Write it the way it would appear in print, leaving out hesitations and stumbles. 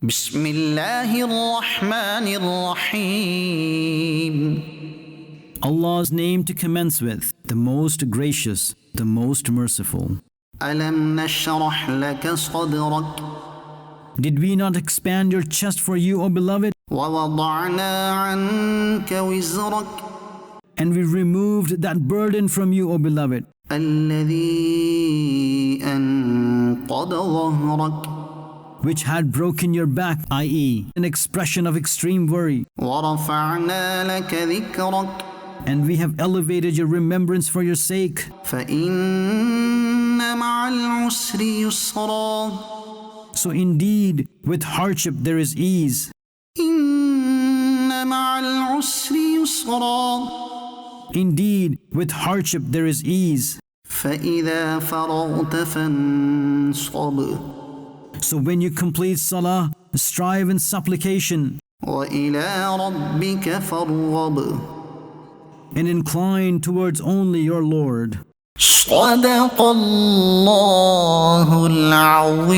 بسم الله الرحمن الرحيم. Allah's name to commence with, the most gracious, the most merciful. ألم نشرح لك صدرك Did we not expand your chest for you, O beloved? ووضعنا عنك وزرك And we removed that burden from you, O beloved, الذي أنقض ظهرك which had broken your back, i.e., an expression of extreme worry. ورفعنا لك ذكرك And we have elevated your remembrance for your sake. فإن مع العسر يسرا So indeed, with hardship there is ease. إن مع العسر يسرا Indeed, with hardship there is ease. فإذا فرغت فانصب So when you complete salah, strive in supplication وإلى ربك فارغب and incline towards only your Lord. صدق الله العظيم.